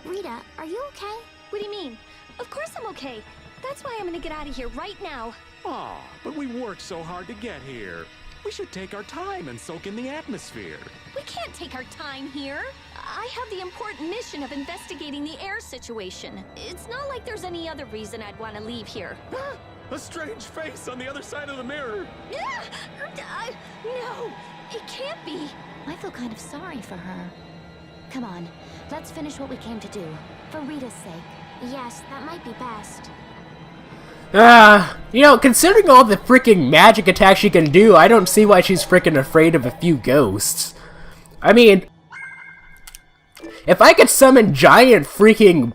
Rita, are you okay? What do you mean? Of course I'm okay. That's why I'm gonna get out of here right now. Aw, but we worked so hard to get here. We should take our time and soak in the atmosphere. We can't take our time here. I have the important mission of investigating the air situation. It's not like there's any other reason I'd want to leave here. A strange face on the other side of the mirror. No, it can't be. I feel kind of sorry for her. Come on, let's finish what we came to do. For Rita's sake. Yes, that might be best. Considering all the freaking magic attacks she can do, I don't see why she's freaking afraid of a few ghosts. I mean, if I could summon giant freaking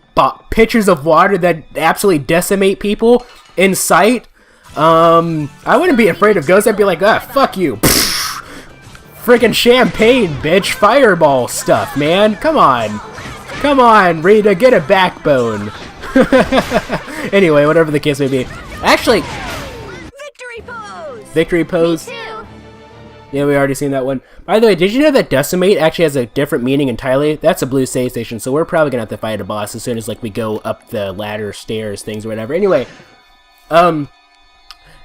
pitchers of water that absolutely decimate people in sight, I wouldn't be afraid of ghosts. I'd be like, fuck you. Freaking champagne, bitch. Fireball stuff, man. Come on, Rita, get a backbone. Anyway, whatever the case may be. Actually, Victory pose! Victory pose. Me too. Yeah, we already seen that one. By the way, did you know that Decimate actually has a different meaning entirely? That's a blue save station, so we're probably gonna have to fight a boss as soon as we go up the ladder, stairs, things, or whatever. Anyway,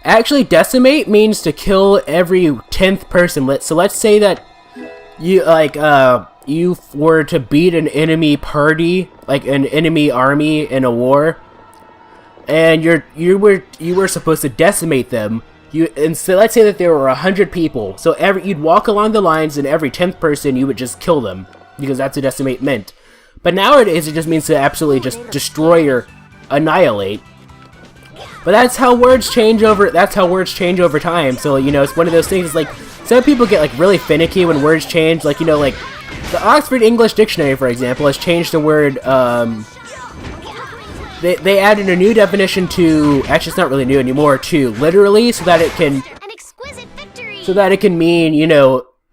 actually, Decimate means to kill every 10th person. So let's say that you you were to beat an enemy party, like an enemy army in a war, and you were supposed to decimate them. So let's say that there were 100 people. So you'd walk along the lines, and every 10th person you would just kill them, because that's what decimate meant. But nowadays it just means to absolutely just destroy or annihilate. But that's how words change over. That's how words change over time. So it's one of those things. It's like some people get really finicky when words change. The Oxford English Dictionary, for example, has changed the word. They added a new definition to. Actually, it's not really new anymore. To literally, so that it can. An exquisite victory. So that it can mean,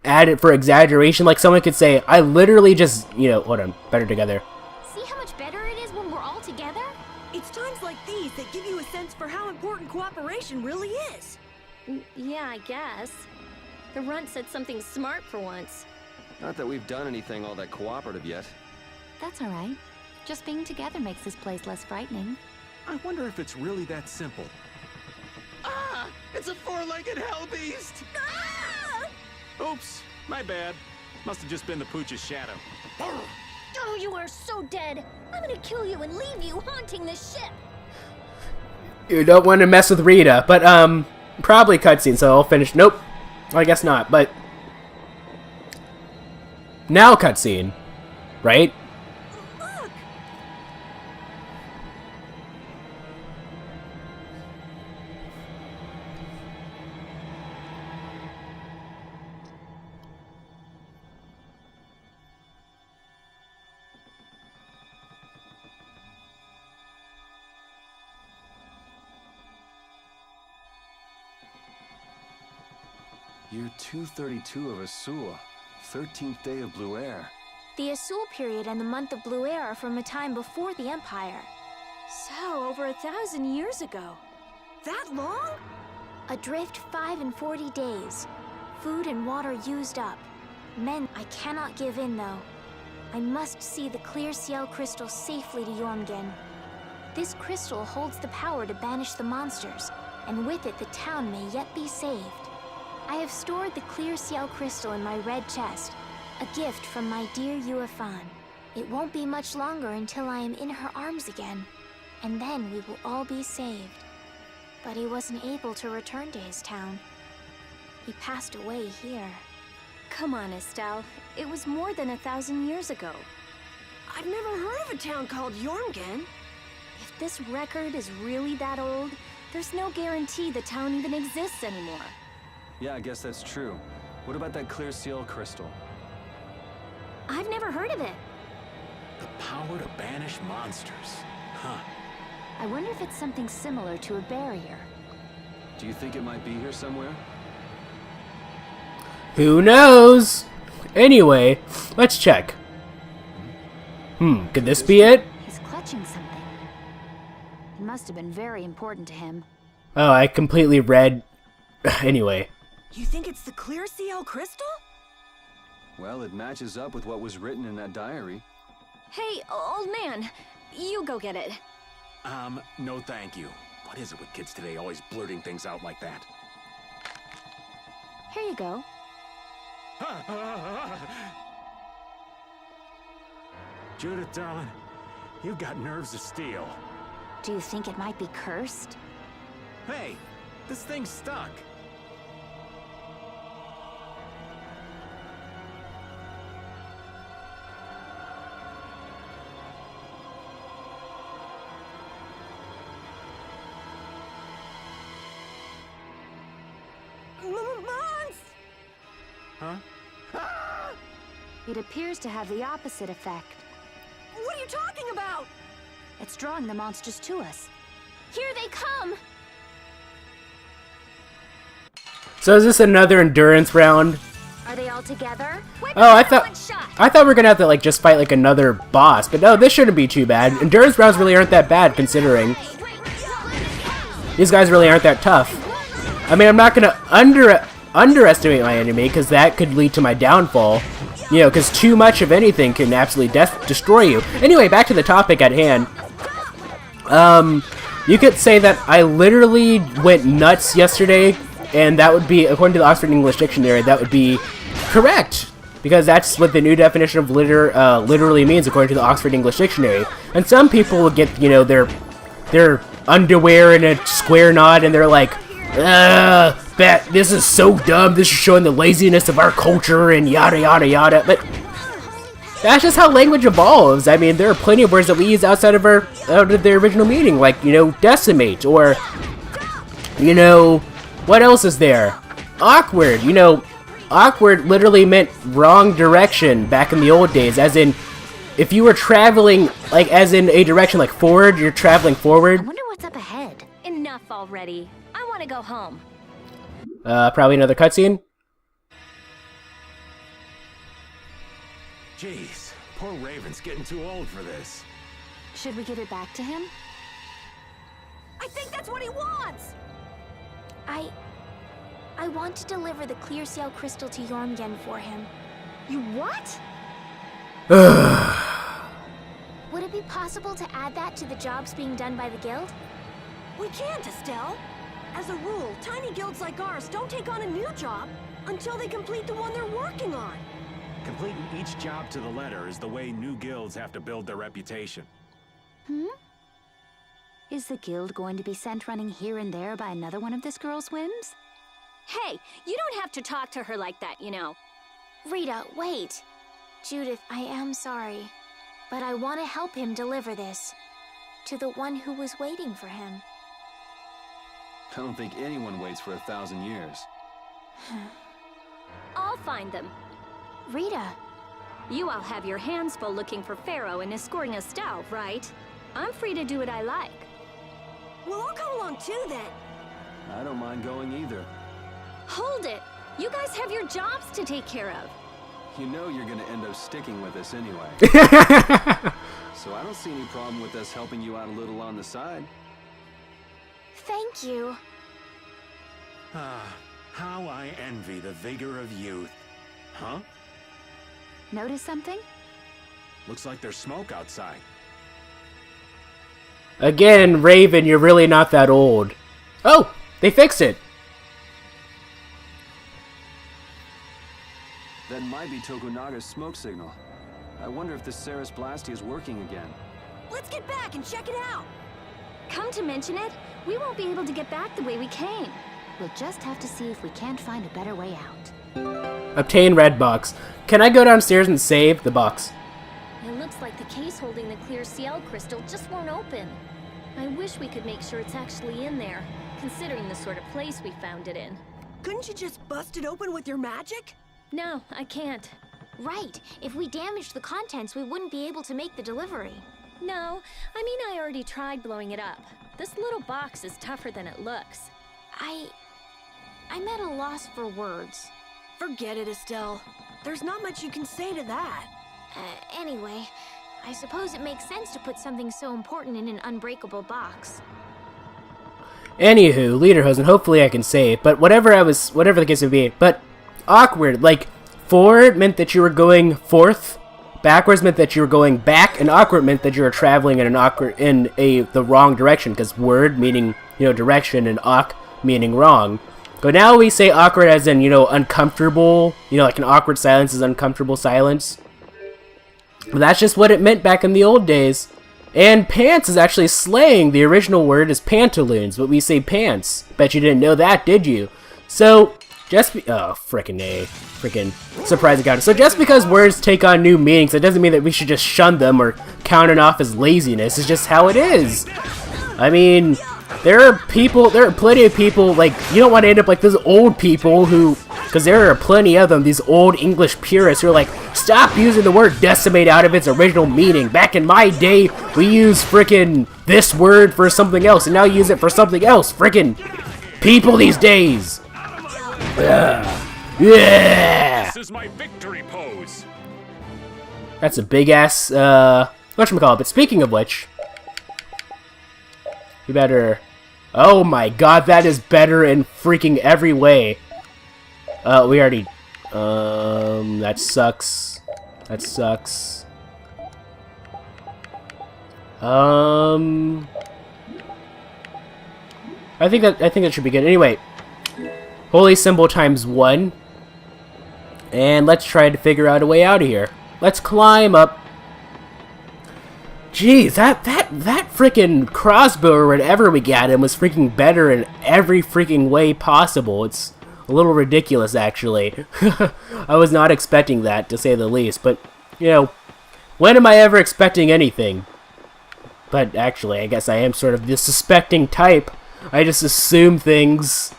add it for exaggeration. Like someone could say, "I literally just, hold on, better together." See how much better it is when we're all together? It's times like these that give you a sense for how important cooperation really is. Yeah, I guess. The runt said something smart for once. Not that we've done anything all that cooperative yet. That's alright. Just being together makes this place less frightening. I wonder if it's really that simple. Ah! It's a four-legged hell beast! Ah! Oops, my bad. Must have just been the pooch's shadow. Oh, you are so dead. I'm gonna kill you and leave you haunting this ship. You don't want to mess with Rita, but probably cutscene, so I'll finish. Nope, I guess not. But now cutscene, right? Look! Year 232 of Asul, 13th day of Blue Air. The Asul period and the month of Blue Air are from a time before the Empire. So, over 1,000 years ago. That long? Adrift 5 and 40 days. Food and water used up. Men, I cannot give in though. I must see the clear ciel crystal safely to Jormungand. This crystal holds the power to banish the monsters, and with it the town may yet be saved. I have stored the clear ciel crystal in my red chest, a gift from my dear Yuefan. It won't be much longer until I am in her arms again, and then we will all be saved. But he wasn't able to return to his town. He passed away here. Come on, Estelle. It was more than 1,000 years ago. I've never heard of a town called Jormungand. If this record is really that old, there's no guarantee the town even exists anymore. Yeah, I guess that's true. What about that clear seal crystal? I've never heard of it. The power to banish monsters. Huh. I wonder if it's something similar to a barrier. Do you think it might be here somewhere? Who knows? Anyway, let's check. Could this be it? He's clutching something. It must have been very important to him. Oh, I completely read. Anyway. You think it's the clear CL crystal? Well, it matches up with what was written in that diary. Hey, old man, you go get it. No thank you. What is it with kids today always blurting things out like that? Here you go. Judith, darling, you've got nerves of steel. Do you think it might be cursed? Hey, this thing's stuck. Huh? It appears to have the opposite effect. What are you talking about? It's drawing the monsters to us. Here they come! So is this another endurance round? Are they all together? Oh, I thought we were gonna have to like just fight like another boss, but no, this shouldn't be too bad. Endurance rounds really aren't that bad considering these guys really aren't that tough. I mean, I'm not gonna underestimate my enemy because that could lead to my downfall. You know, because too much of anything can absolutely destroy you. Anyway, back to the topic at hand. You could say that I literally went nuts yesterday, and that would be, according to the Oxford English Dictionary, that would be correct. Because that's what the new definition of literally means, according to the Oxford English Dictionary. And some people will get, you know, their underwear in a square knot, and they're like, this is so dumb, this is showing the laziness of our culture, and yada yada yada. But that's just how language evolves. I mean, there are plenty of words that we use outside of their original meaning, like, you know, decimate, or, you know, what else is there? Awkward, you know, awkward literally meant wrong direction back in the old days, as in, if you were traveling, like, as in a direction like forward, you're traveling forward. I wonder what's up ahead. Enough already. I want to go home. Probably another cutscene. Jeez, poor Raven's getting too old for this. Should we give it back to him? I think that's what he wants! I want to deliver the clear seal crystal to Jormungand for him. You what? Would it be possible to add that to the jobs being done by the guild? We can't, Estelle. As a rule, tiny guilds like ours don't take on a new job until they complete the one they're working on. Completing each job to the letter is the way new guilds have to build their reputation. Is the guild going to be sent running here and there by another one of this girl's whims? Hey, you don't have to talk to her like that, you know. Rita, wait. Judith, I am sorry, but I want to help him deliver this to the one who was waiting for him. I don't think anyone waits for 1,000 years. I'll find them. Rita. You all have your hands full looking for Pharaoh and escorting Estelle, right? I'm free to do what I like. Well, I'll come along too, then. I don't mind going either. Hold it! You guys have your jobs to take care of. You know you're gonna end up sticking with us anyway. So I don't see any problem with us helping you out a little on the side. Thank you. Ah, how I envy the vigor of youth. Huh? Notice something? Looks like there's smoke outside. Again, Raven, you're really not that old. Oh, they fixed it. That might be Tokunaga's smoke signal. I wonder if the Ceres Blastia is working again. Let's get back and check it out. Come to mention it, we won't be able to get back the way we came. We'll just have to see if we can't find a better way out. Obtain red box. Can I go downstairs and save the box? It looks like the case holding the clear CL crystal just won't open. I wish we could make sure it's actually in there, considering the sort of place we found it in. Couldn't you just bust it open with your magic? No, I can't. Right. If we damaged the contents, we wouldn't be able to make the delivery. No, I mean I already tried blowing it up. This little box is tougher than it looks. I'm at a loss for words. Forget it, Estelle. There's not much you can say to that. Anyway, I suppose it makes sense to put something so important in an unbreakable box. Anywho, Lederhosen, hopefully I can save, but whatever the case would be, but awkward, like, forward meant that you were going forth, backwards meant that you were going back, and awkward meant that you were traveling in the wrong direction, because word meaning, direction, and awk meaning wrong. But now we say awkward as in, uncomfortable, like an awkward silence is uncomfortable silence. But that's just what it meant back in the old days. And pants is actually slang. The original word is pantaloons, but we say pants. Bet you didn't know that, did you? So, frickin' A. Frickin' surprising counter. So just because words take on new meanings, it doesn't mean that we should just shun them or count it off as laziness. It's just how it is. I mean, there are plenty of people, like, you don't want to end up like those old people who, because there are plenty of them, these old English purists who are like, stop using the word decimate out of its original meaning. Back in my day, we used frickin' this word for something else, and now use it for something else. Frickin' people these days. Yeah. This is my victory pose. That's a big ass, whatchamacallit. But speaking of which, you better... Oh my god, that is better in freaking every way. We already... that sucks. That sucks. I think that should be good. Anyway, holy symbol times 1. And let's try to figure out a way out of here. Let's climb up. Jeez, that freaking crossbow or whatever we got him was freaking better in every freaking way possible. It's a little ridiculous, actually. I was not expecting that, to say the least. But, when am I ever expecting anything? But actually, I guess I am sort of the suspecting type. I just assume things.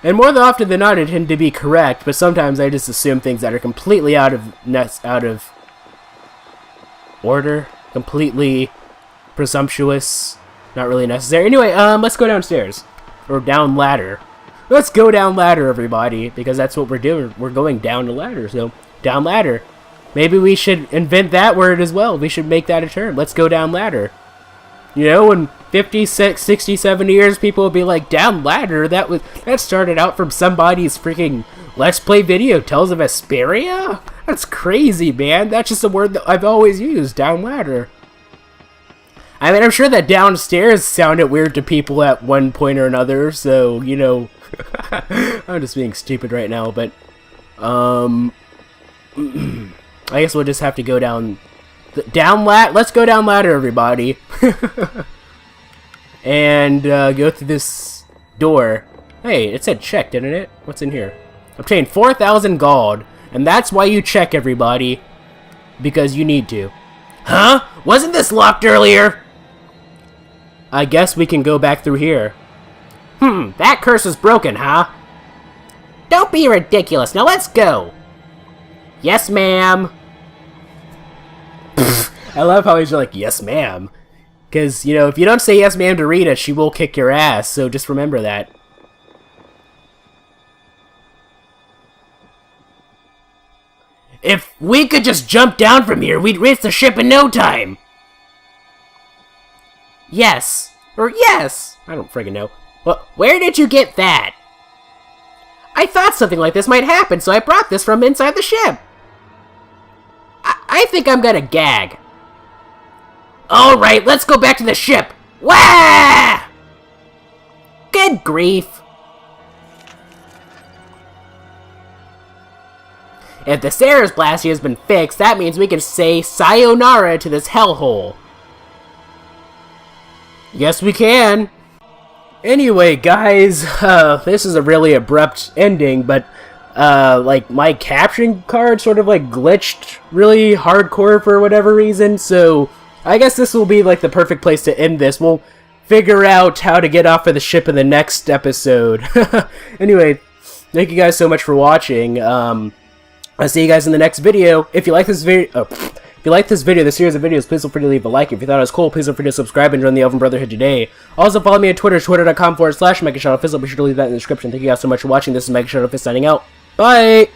And more often than not, I tend to be correct. But sometimes I just assume things that are completely out of order. Completely presumptuous, not really necessary. Anyway, let's go downstairs. Or down ladder. Let's go down ladder, everybody, because that's what we're doing. We're going down the ladder, so down ladder. Maybe we should invent that word as well. We should make that a term. Let's go down ladder. In 50, 60, 70 years, people will be like, down ladder? That started out from somebody's freaking Let's Play video, Tales of Vesperia? That's crazy, man. That's just a word that I've always used, down ladder. I mean, I'm sure that downstairs sounded weird to people at one point or another, so, I'm just being stupid right now, but, I guess we'll just have to go down, let's go down ladder, everybody. And, go through this door. Hey, it said check, didn't it? What's in here? Obtain 4,000 gold. And that's why you check, everybody. Because you need to. Huh? Wasn't this locked earlier? I guess we can go back through here. That curse is broken, huh? Don't be ridiculous. Now let's go. Yes, ma'am. I love how he's like, yes, ma'am. Because, if you don't say yes, ma'am to Rita, she will kick your ass. So just remember that. If we could just jump down from here, we'd reach the ship in no time. Yes. Or yes. I don't friggin' know. Well, where did you get that? I thought something like this might happen, so I brought this from inside the ship. I think I'm gonna gag. Alright, let's go back to the ship. Wah! Good grief. If the Ceres Blasty has been fixed, that means we can say sayonara to this hellhole. Yes, we can. Anyway, guys, this is a really abrupt ending, but like my caption card sort of like glitched really hardcore for whatever reason, so I guess this will be like the perfect place to end this. We'll figure out how to get off of the ship in the next episode. Anyway, thank you guys so much for watching. I'll see you guys in the next video. If you like this video, if you like this video, this series of videos, please feel free to leave a like. If you thought it was cool, please feel free to subscribe and join the Elven Brotherhood today. Also, follow me on Twitter, twitter.com/MegaShadowFist. I'll be sure to leave that in the description. Thank you guys so much for watching. This is MegaShadowFist signing out. Bye!